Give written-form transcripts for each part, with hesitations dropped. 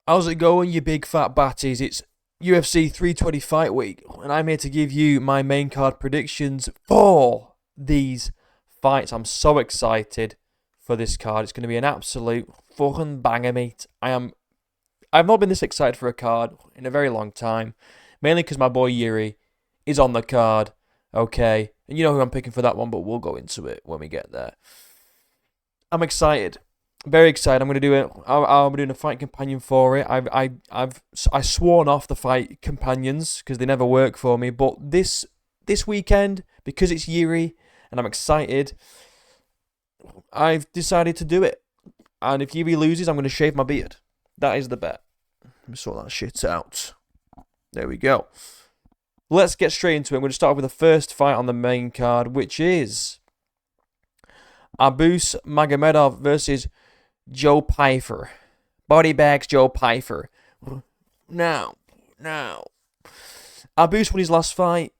How's it going, you big fat batties? It's UFC 320 fight week, and I'm here to give you my main card predictions for these fights. I'm so excited for this card. It's going to be an absolute fucking banger, mate. I've not been this excited for a card in a very long time, mainly because my boy Jiri is on the card. Okay, and you know who I'm picking for that one, but we'll go into it when we get there. I'm excited. Very excited. I'm going to do it. I'm doing a fight companion for it. I've sworn off the fight companions because they never work for me. But this weekend, because it's Jiri and I'm excited, I've decided to do it. And if Jiri loses, I'm going to shave my beard. That is the bet. Let me sort that shit out. There we go. Let's get straight into it. I'm going to start with the first fight on the main card, which is Abus Magomedov versus Joe Pyfer. Body bags Joe Pyfer. Now. Abus won his last fight.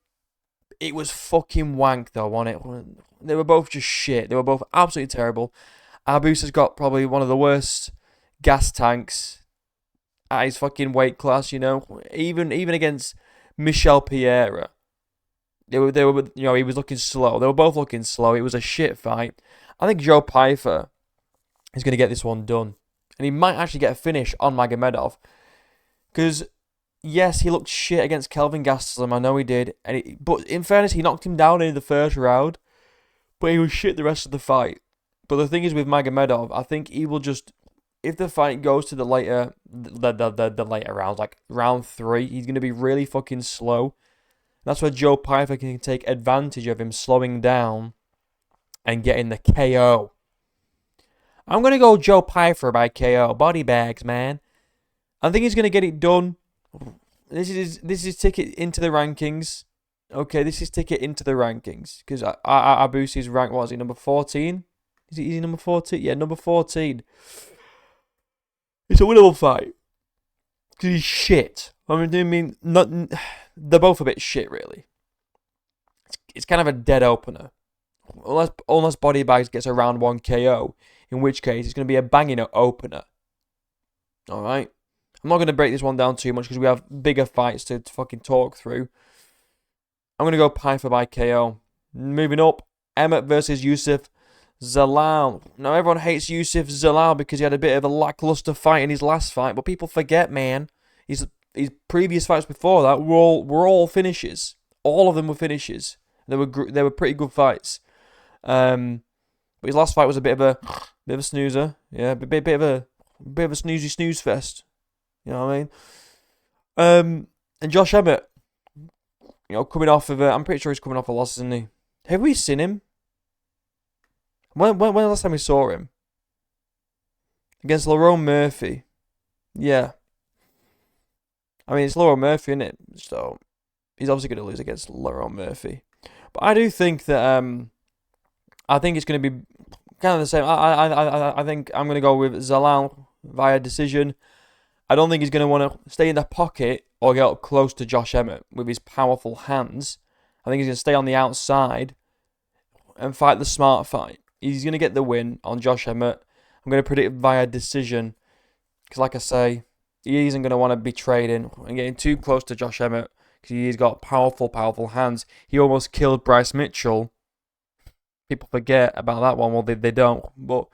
It was fucking wank though, wasn't it? They were both just shit. They were both absolutely terrible. Abus has got probably one of the worst gas tanks at his fucking weight class, you know. Even against Michel Pereira. They were, you know, he was looking slow. They were both looking slow. It was a shit fight. I think Joe Pyfer is going to get this one done. And he might actually get a finish on Magomedov. Because, yes, he looked shit against Kelvin Gastelum. I know he did. But in fairness, he knocked him down in the first round. But he was shit the rest of the fight. But the thing is with Magomedov, I think he will just... If the fight goes to the later rounds, like round 3, he's going to be really fucking slow. That's where Joe Pyfer can take advantage of him slowing down and getting the KO. I'm going to go Joe Pyfer by KO. Body bags, man. I think he's going to get it done. This is ticket into the rankings. Okay, this is ticket into the rankings. Because Abus is ranked, what is he, number 14? Is he number 14? Yeah, number 14. It's a winnable fight. Because he's shit. I mean, they're both a bit shit, really. It's kind of a dead opener. Unless Body Bags gets a round 1 KO, in which case it's going to be a banging opener. Alright? I'm not going to break this one down too much because we have bigger fights to fucking talk through. I'm going to go Pyfer by KO. Moving up, Emmett versus Youseff Zalal. Now, everyone hates Youseff Zalal because he had a bit of a lackluster fight in his last fight, but people forget, man. His previous fights before that were all finishes. All of them were finishes. They were pretty good fights. But his last fight was a bit of a snoozer. Yeah, a bit of a snoozy snooze fest. You know what I mean? And Josh Emmett, you know, coming off of I'm pretty sure he's coming off a loss, isn't he? Have we seen him? When the last time we saw him? Against Lerone Murphy. Yeah. I mean, it's Lerone Murphy, isn't it? So, he's obviously going to lose against Lerone Murphy. But I do think that, I think it's going to be kind of the same. I think I'm going to go with Zalal via decision. I don't think he's going to want to stay in the pocket or get up close to Josh Emmett with his powerful hands. I think he's going to stay on the outside and fight the smart fight. He's going to get the win on Josh Emmett. I'm going to predict via decision. Because like I say, he isn't going to want to be trading and getting too close to Josh Emmett. Because he's got powerful hands. He almost killed Bryce Mitchell. People forget about that one. Well, they don't. But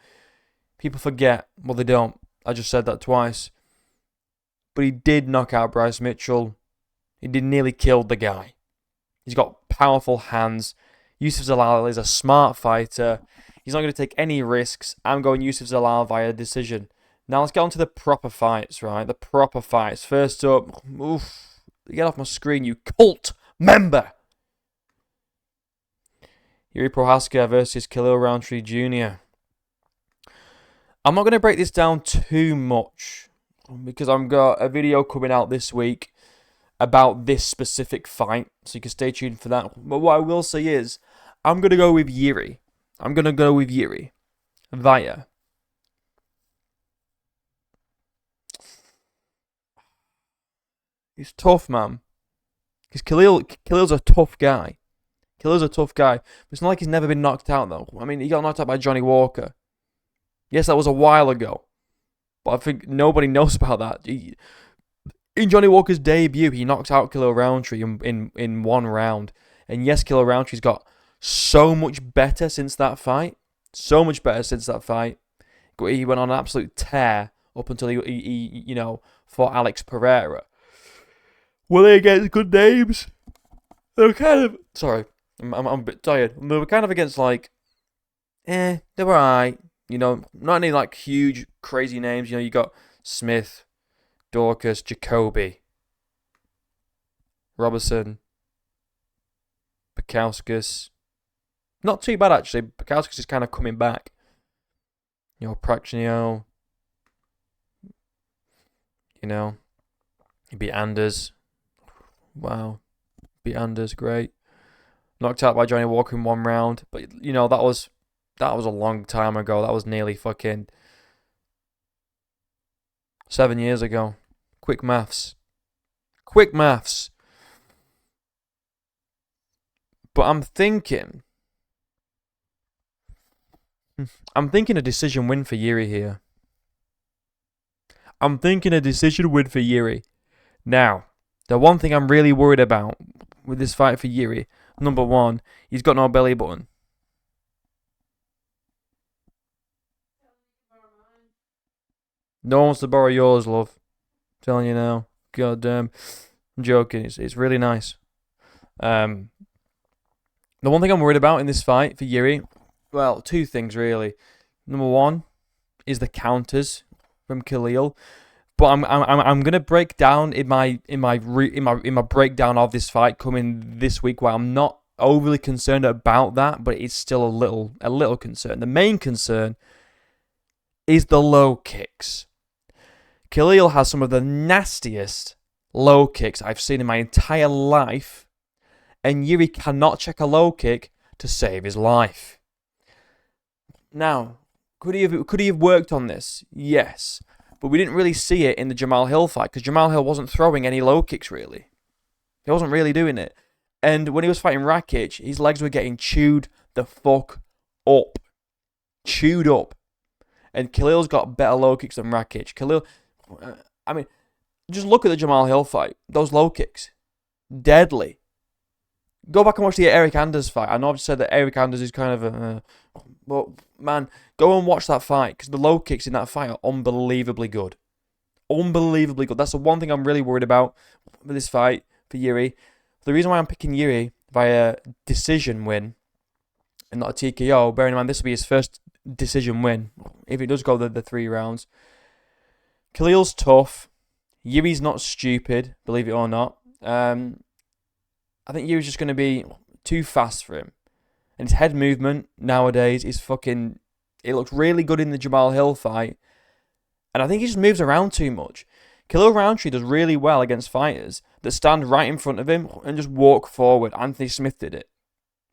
people forget. Well, they don't. I just said that twice. But he did knock out Bryce Mitchell. He did nearly kill the guy. He's got powerful hands. Youseff Zalal is a smart fighter. He's not going to take any risks. I'm going Youseff Zalal via decision. Now let's get on to the proper fights, right? The proper fights. First up, get off my screen, you cult member. Jiri Prochazka versus Khalil Rountree Jr. I'm not going to break this down too much because I've got a video coming out this week about this specific fight, so you can stay tuned for that. But what I will say is, I'm going to go with Jiri. Via. He's tough, man. Because Khalil's a tough guy. But it's not like he's never been knocked out, though. I mean, he got knocked out by Johnny Walker. Yes, that was a while ago. But I think nobody knows about that. In Johnny Walker's debut, he knocks out Khalil Rountree in one round. And yes, Khalil Rountree's got so much better since that fight. So much better since that fight. He went on an absolute tear up until he fought Alex Pereira. Were they against good names? They were kind of... Sorry, I'm a bit tired. They were kind of against, like... they were alright. Not any, like, huge, crazy names. You got Smith, Dorcas, Jacoby, Robertson, Prochazka. Not too bad, actually. Prochazka is kind of coming back. Praxnio. He beat Anders. Wow. Beat Anders, great. Knocked out by Johnny Walker in one round. But, that was a long time ago. That was nearly fucking 7 years ago. Quick maths. But I'm thinking a decision win for Jiri here. Now, the one thing I'm really worried about with this fight for Jiri, number one, he's got no belly button. No one wants to borrow yours, love. I'm telling you now. God damn. I'm joking. It's really nice. The one thing I'm worried about in this fight for Jiri, well, two things really. Number one is the counters from Khalil, but I'm gonna break down in my breakdown of this fight coming this week where I'm not overly concerned about that, but it's still a little concern. The main concern is the low kicks. Khalil has some of the nastiest low kicks I've seen in my entire life, and Jiri cannot check a low kick to save his life. Now, could he have worked on this? Yes, but we didn't really see it in the Jamal Hill fight because Jamal Hill wasn't throwing any low kicks really. He wasn't really doing it, and when he was fighting Rakic, his legs were getting chewed the fuck up, and Khalil's got better low kicks than Rakic. Khalil, just look at the Jamal Hill fight. Those low kicks, deadly. Go back and watch the Eric Anders fight. I know I've said that Eric Anders is kind of but man, go and watch that fight because the low kicks in that fight are unbelievably good. That's the one thing I'm really worried about with this fight for Jiri. The reason why I'm picking Jiri via decision win and not a TKO, bearing in mind this will be his first decision win if it does go the 3 rounds. Khalil's tough. Jiri's not stupid, believe it or not. I think Jiri's just going to be too fast for him. And his head movement nowadays is fucking... It looks really good in the Jamal Hill fight. And I think he just moves around too much. Khalil Rountree does really well against fighters that stand right in front of him and just walk forward. Anthony Smith did it.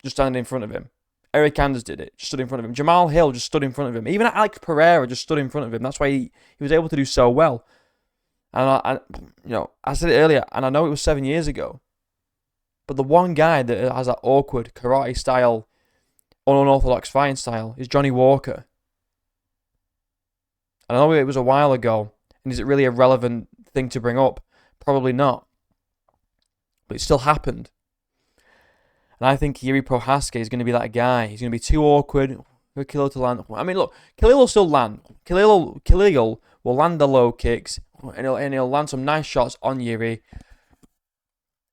Just standing in front of him. Eric Anders did it. Just stood in front of him. Jamal Hill just stood in front of him. Even Alex Pereira just stood in front of him. That's why he was able to do so well. And I said it earlier, and I know it was 7 years ago. But the one guy that has that awkward karate style, unorthodox fighting style, is Johnny Walker. And I know it was a while ago, and is it really a relevant thing to bring up? Probably not. But it still happened. And I think Jiri Prochazka is going to be that guy. He's going to be too awkward for Khalil to land. I mean, look, Khalil will still land. Khalil will land the low kicks, and he'll land some nice shots on Jiri.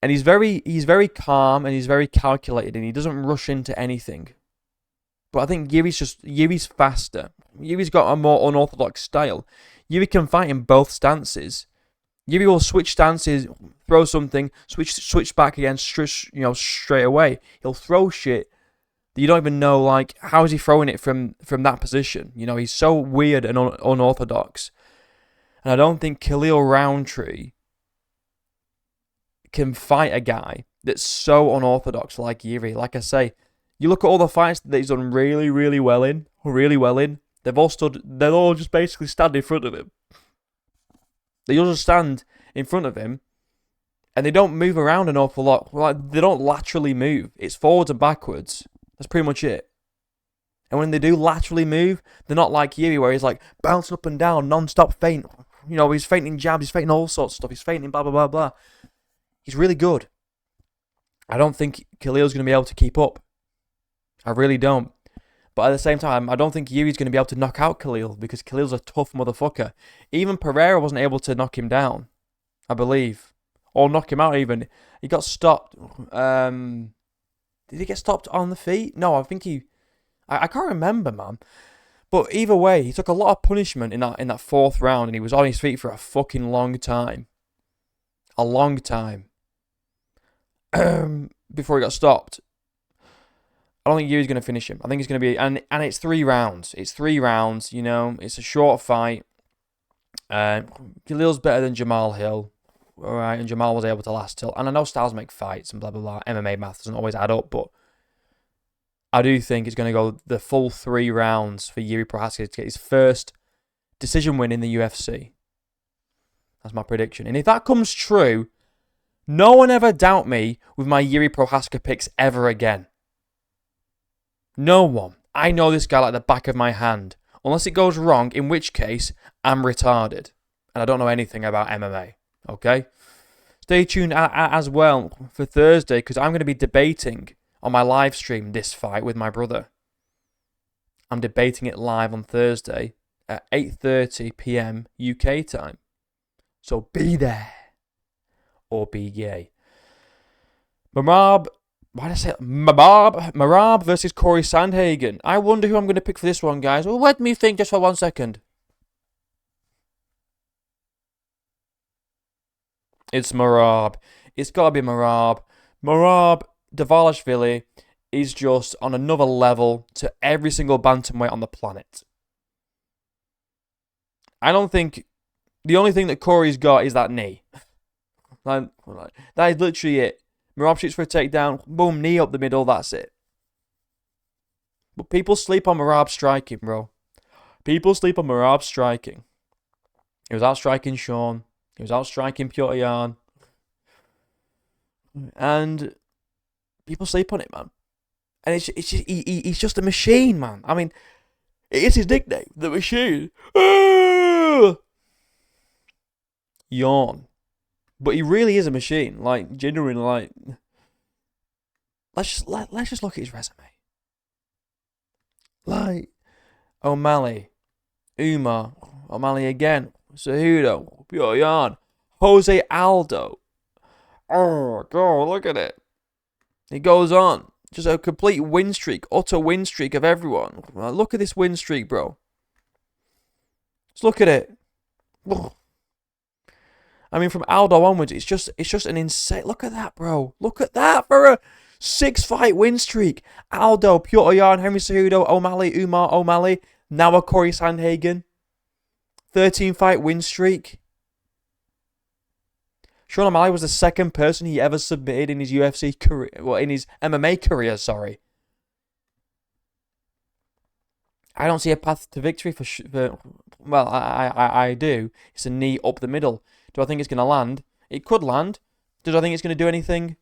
And he's very calm and he's very calculated and he doesn't rush into anything. But I think Jiri's faster. Jiri's got a more unorthodox style. Jiri can fight in both stances. Jiri will switch stances, throw something, switch back again, straight away. He'll throw shit that you don't even know, like, how is he throwing it from that position? He's so weird and unorthodox. And I don't think Khalil Rountree can fight a guy that's so unorthodox like Jiri. Like I say, you look at all the fights that he's done really, really well in. They'll all just basically stand in front of him. They all just stand in front of him, and they don't move around an awful lot. Like, they don't laterally move. It's forwards and backwards. That's pretty much it. And when they do laterally move, they're not like Jiri, where he's like bouncing up and down, non-stop feint. You know, he's feinting jabs, he's feinting all sorts of stuff. He's feinting blah, blah, blah, blah. He's really good. I don't think Khalil's going to be able to keep up. I really don't. But at the same time, I don't think Jiri's going to be able to knock out Khalil because Khalil's a tough motherfucker. Even Pereira wasn't able to knock him down, I believe. Or knock him out even. He got stopped. Did he get stopped on the feet? No, I think he... I can't remember, man. But either way, he took a lot of punishment in that fourth round and he was on his feet for a fucking long time. A long time. Before he got stopped. I don't think Yuri's going to finish him. I think it's going to be... And it's 3 rounds. It's 3 rounds, you know. It's a short fight. Khalil's better than Jamal Hill. Alright, and Jamal was able to last till... And I know styles make fights and blah, blah, blah. MMA math doesn't always add up, but... I do think it's going to go the full 3 rounds for Jiri Prochazka to get his first decision win in the UFC. That's my prediction. And if that comes true, no one ever doubt me with my Jiri Prochazka picks ever again. No one. I know this guy like the back of my hand. Unless it goes wrong, in which case, I'm retarded. And I don't know anything about MMA. Okay? Stay tuned as well for Thursday, because I'm going to be debating on my live stream this fight with my brother. I'm debating it live on Thursday at 8:30 p.m. UK time. So be there. Or be gay. Merab versus Cory Sandhagen. I wonder who I'm going to pick for this one, guys. Well, let me think just for 1 second. It's Merab. It's got to be Merab. Merab, Dvalishvili is just on another level to every single bantamweight on the planet. I don't think... The only thing that Cory's got is that knee. That is literally it. Merab shoots for a takedown. Boom, knee up the middle. That's it. But people sleep on Merab striking, bro. People sleep on Merab striking. He was out striking Sean. He was out striking Piotr Jan. And people sleep on it, man. And it's just, he's just a machine, man. I mean, it is his nickname, the Machine. Yawn. But he really is a machine. Like, genuinely, like... Let's just look at his resume. Like, O'Malley. Umar. O'Malley again. Cejudo. Piotr Jan. Jose Aldo. Oh, God, look at it. He goes on. Just a complete win streak. Utter win streak of everyone. Look at this win streak, bro. Just look at it. I mean, from Aldo onwards, it's just an insane... Look at that, bro. Look at that for a 6-fight win streak. Aldo, Piotr Jan, Henry Cejudo, O'Malley, Umar, O'Malley. Now a Cory Sandhagen. 13-fight win streak. Sean O'Malley was the second person he ever submitted in his UFC career... Well, in his MMA career, sorry. I don't see a path to victory for well, I do. It's a knee up the middle. Do I think it's going to land? It could land. Do I think it's going to do anything?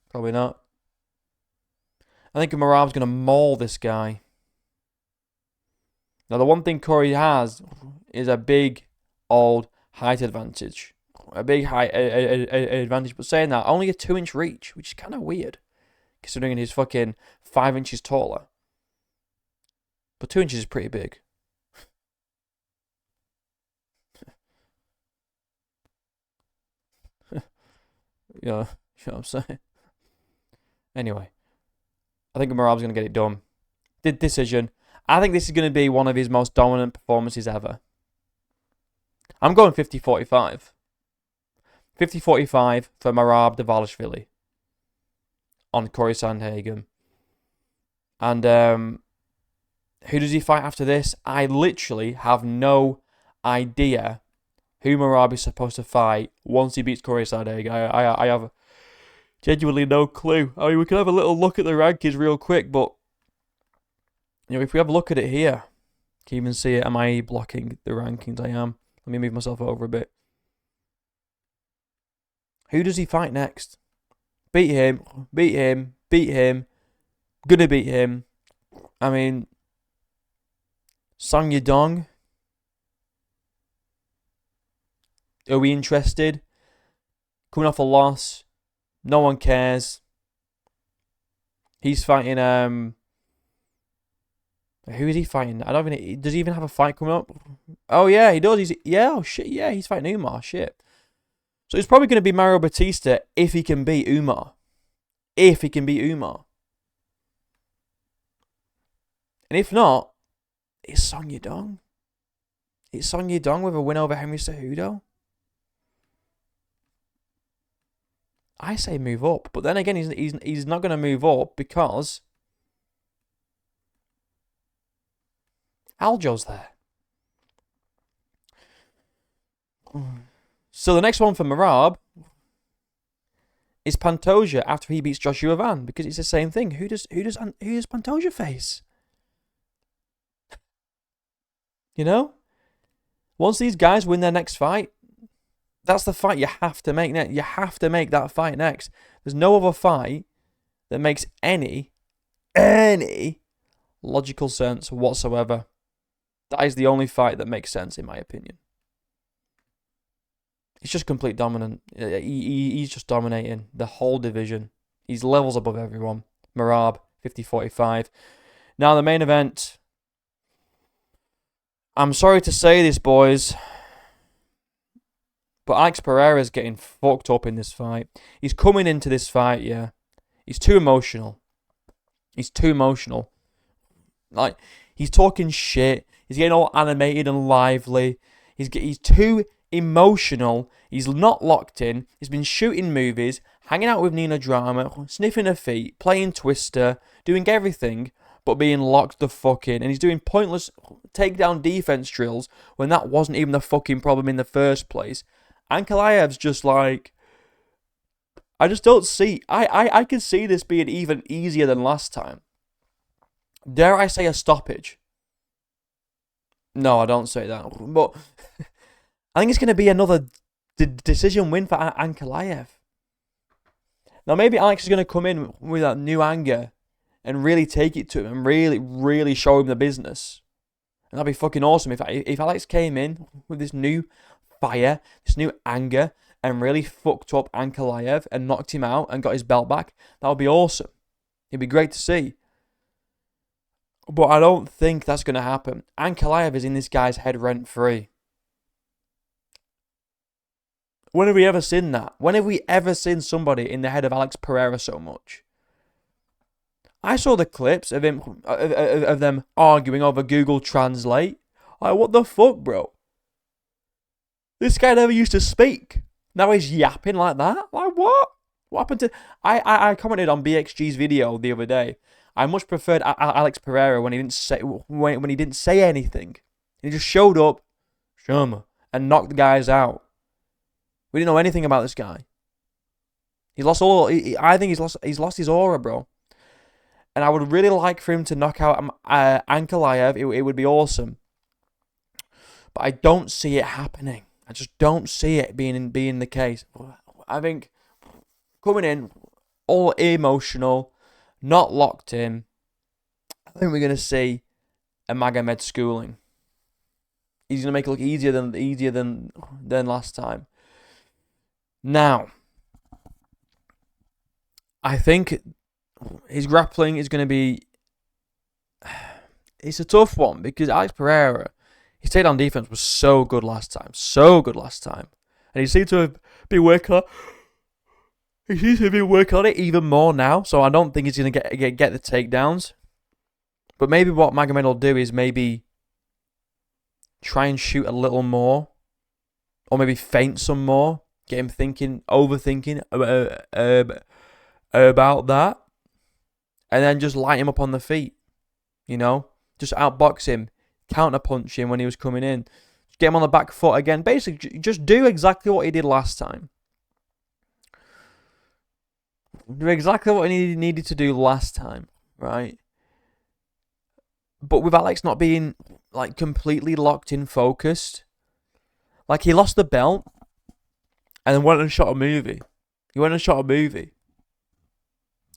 Probably not. I think Merab's going to maul this guy. Now, the one thing Cory has is a big, old height advantage. A big height advantage. But saying that, only a 2-inch reach, which is kind of weird. Considering he's fucking 5 inches taller. But 2 inches is pretty big. You know what I'm saying? Anyway. I think Merab's going to get it done. Decision. I think this is going to be one of his most dominant performances ever. I'm going 50-45. 50-45 for Merab Dvalishvili. On Cory Sandhagen. And, who does he fight after this? I literally have no idea who Merab is supposed to fight once he beats Cory Sandhagen. I have genuinely no clue. I mean, we can have a little look at the rankings real quick, but you know, if we have a look at it here, can you even see it? Am I blocking the rankings? I am. Let me move myself over a bit. Who does he fight next? Beat him. Beat him. Beat him. Gonna beat him. I mean, Song Yadong. Are we interested? Coming off a loss. No one cares. He's fighting, who is he fighting? I don't even... Does he even have a fight coming up? Oh, yeah, he does. Oh, shit, yeah, he's fighting Umar. Shit. So it's probably going to be Mario Batista if he can beat Umar. If he can beat Umar. And if not, it's Song Yadong. It's Song Yadong with a win over Henry Cejudo. I say move up. But then again, he's not going to move up because Aljo's there. So the next one for Merab is Pantoja after he beats Joshua Van, because it's the same thing. Who does Pantoja face? You know? Once these guys win their next fight, that's the fight you have to make next. You have to make that fight next. There's no other fight that makes any logical sense whatsoever. That is the only fight that makes sense, in my opinion. He's just complete dominant. He's just dominating the whole division. He's levels above everyone. Merab, 50-45. Now the main event. I'm sorry to say this, boys, but Alex Pereira's getting fucked up in this fight. He's coming into this fight, yeah. He's too emotional. Like, he's talking shit. He's getting all animated and lively. He's too emotional. He's not locked in. He's been shooting movies, hanging out with Nina Drama, sniffing her feet, playing Twister, doing everything but being locked the fuck in. And he's doing pointless takedown defense drills when that wasn't even the fucking problem in the first place. Ankalaev's just like... I just don't see... I can see this being even easier than last time. Dare I say a stoppage? No, I don't say that. But I think it's going to be another decision win for Ankalaev. Now, maybe Alex is going to come in with that new anger and really take it to him and really, really show him the business. And that'd be fucking awesome. If Alex came in with this new fire, this new anger, and really fucked up Ankalaev and knocked him out and got his belt back, that would be awesome. It'd be great to see. But I don't think that's going to happen. Ankalaev is in this guy's head rent-free. When have we ever seen that? When have we ever seen somebody in the head of Alex Pereira so much? I saw the clips of him of them arguing over Google Translate. Like, what the fuck, bro? This guy never used to speak. Now he's yapping like that? Like, what? What happened to... I commented on BXG's video the other day. I much preferred Alex Pereira when he didn't say anything. He just showed up, and knocked the guys out. We didn't know anything about this guy. I think he's lost his aura, bro. And I would really like for him to knock out Ankalaev. It would be awesome. But I don't see it happening. I just don't see it being the case. I think coming in all emotional, not locked in, I think we're going to see a Magomed schooling. He's going to make it look easier than last time. Now, I think his grappling is going to be... It's a tough one because Alex Pereira, his takedown defense was so good last time. And he seemed to be working on... He seems to be working on it even more now. So I don't think he's going to get the takedowns. But maybe what Magomed will do is maybe try and shoot a little more. Or maybe feint some more. Get him overthinking about that. And then just light him up on the feet. You know? Just outbox him. Counterpunch him when he was coming in. Get him on the back foot again. Basically, just do exactly what he did last time. Do exactly what he needed to do last time. Right? But with Alex not being like completely locked in, focused. Like he lost the belt. And then went and shot a movie. And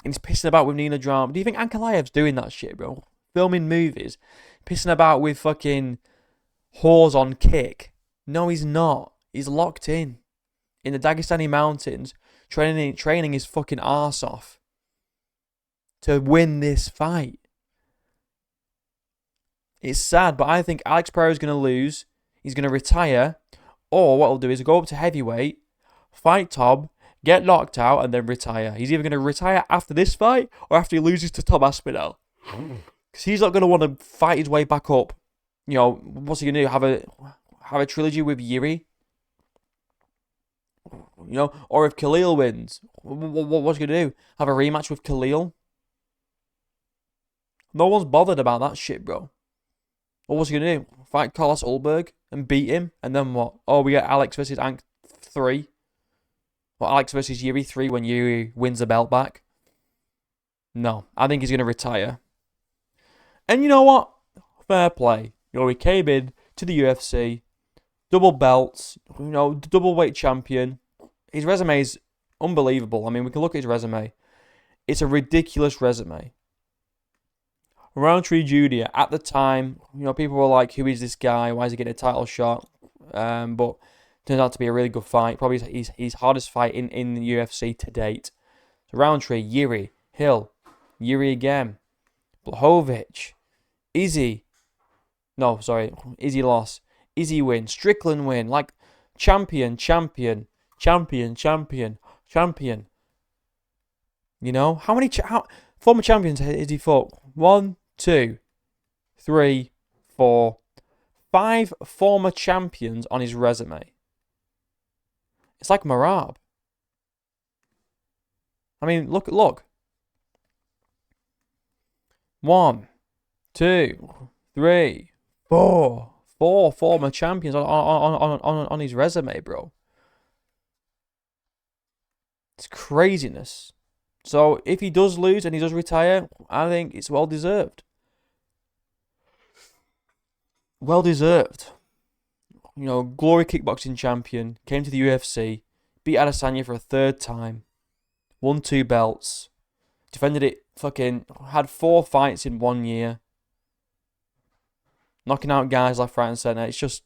he's pissing about with Nina Drama. Do you think Ankalaev's doing that shit, bro? Filming movies. pissing about with fucking whores on kick. No, he's not. He's locked in the Dagestani mountains, training his fucking arse off to win this fight. It's sad, but I think Alex Pereira is going to lose. He's going to retire. Or what he'll do is go up to heavyweight, fight Tom, get knocked out, and then retire. He's either going to retire after this fight or after he loses to Tom Aspinall. Because he's not going to want to fight his way back up. You know, what's he going to do? Have a trilogy with Jiri? You know, or if Khalil wins, what's he going to do? Have a rematch with Khalil? No one's bothered about that shit, bro. What's he going to do? Fight Carlos Ulberg and beat him? And then what? Oh, we get Alex versus Ank 3. Or Alex versus Yuri 3 when Yuri wins the belt back? No, I think he's going to retire. And you know what? Fair play. You know, he came in to the UFC, double belts, you know, double weight champion. His resume is unbelievable. I mean, we can look at his resume. It's a ridiculous resume. Rountree Jr. at the time, you know, people were like, who is this guy? Why is he getting a title shot? But turned out to be a really good fight. Probably his hardest fight in the UFC to date. So Rountree, Yuri, Hill, Yuri again, Blachowicz, Izzy. No, sorry, Izzy loss. Izzy win, Strickland win. Like, champion. You know, how many former champions has he fought? 1, 2, 3, 4, 5 former champions on his resume. It's like Merab. I mean, look. 1, 2, 3, 4. 4 former champions on his resume, bro. It's craziness. So if he does lose and he does retire, I think it's well deserved. Well deserved. You know, Glory kickboxing champion, came to the UFC, beat Adesanya for a 3rd time, won 2 belts, defended it, had 4 fights in 1 year, knocking out guys left, right, and centre. It's just,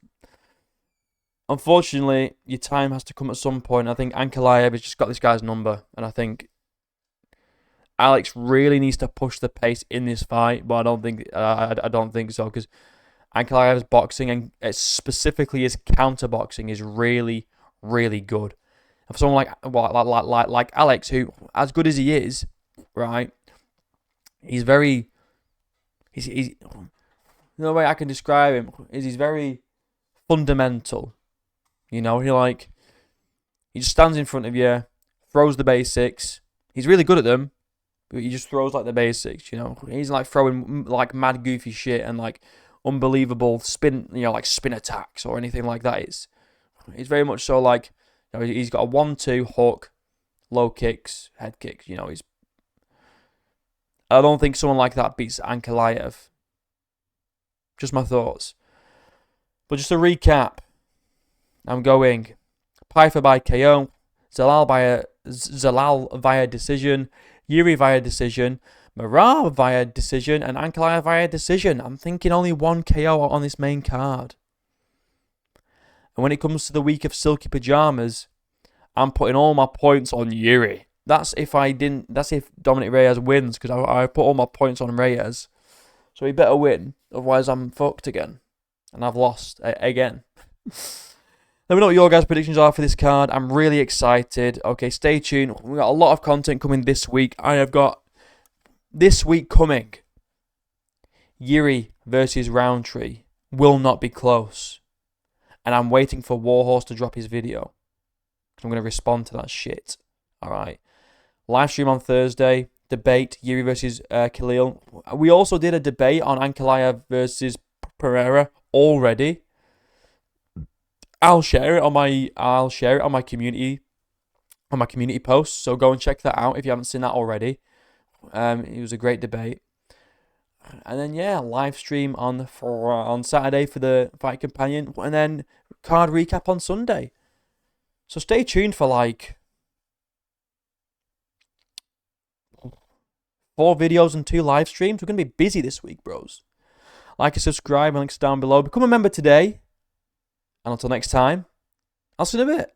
unfortunately, your time has to come at some point. I think Ankalaev has just got this guy's number, and I think Alex really needs to push the pace in this fight, but I don't think so, because Ankalaev's boxing, and specifically his counter boxing, is really, really good. And for someone like Alex, who, as good as he is, right, he's the way I can describe him is he's very fundamental. You know, he just stands in front of you, throws the basics. He's really good at them, but he just throws like the basics, you know. He's like throwing like mad goofy shit and like unbelievable spin, you know, like spin attacks or anything like that. It's very much so like, you know, he's got a 1-2 hook, low kicks, head kicks, you know. I don't think someone like that beats Ankalaev. Just my thoughts. But just to recap, I'm going Pyfer by KO, Zalal via decision, Yuri via decision, Merab via decision, and Ankalaev via decision. I'm thinking only 1 KO on this main card. And when it comes to the week of silky pajamas, I'm putting all my points on Yuri. That's if Dominic Reyes wins, because I put all my points on Reyes. So he better win, otherwise I'm fucked again. And I've lost again. Let me know what your guys' predictions are for this card. I'm really excited. Okay, stay tuned. We've got a lot of content coming this week. I have got this week coming. Jiri versus Rountree will not be close. And I'm waiting for Warhorse to drop his video. I'm going to respond to that shit. Alright. Live stream on Thursday. Debate, Jiri versus Khalil. We also did a debate on Ankalaev versus Pereira already. I'll share it on my community post. So go and check that out if you haven't seen that already. It was a great debate. And then live stream on Saturday for the Fight Companion, and then card recap on Sunday. So stay tuned for 4 videos and 2 live streams. We're gonna be busy this week, bros. Like and subscribe, links down below. Become a member today. And until next time, I'll see you in a bit.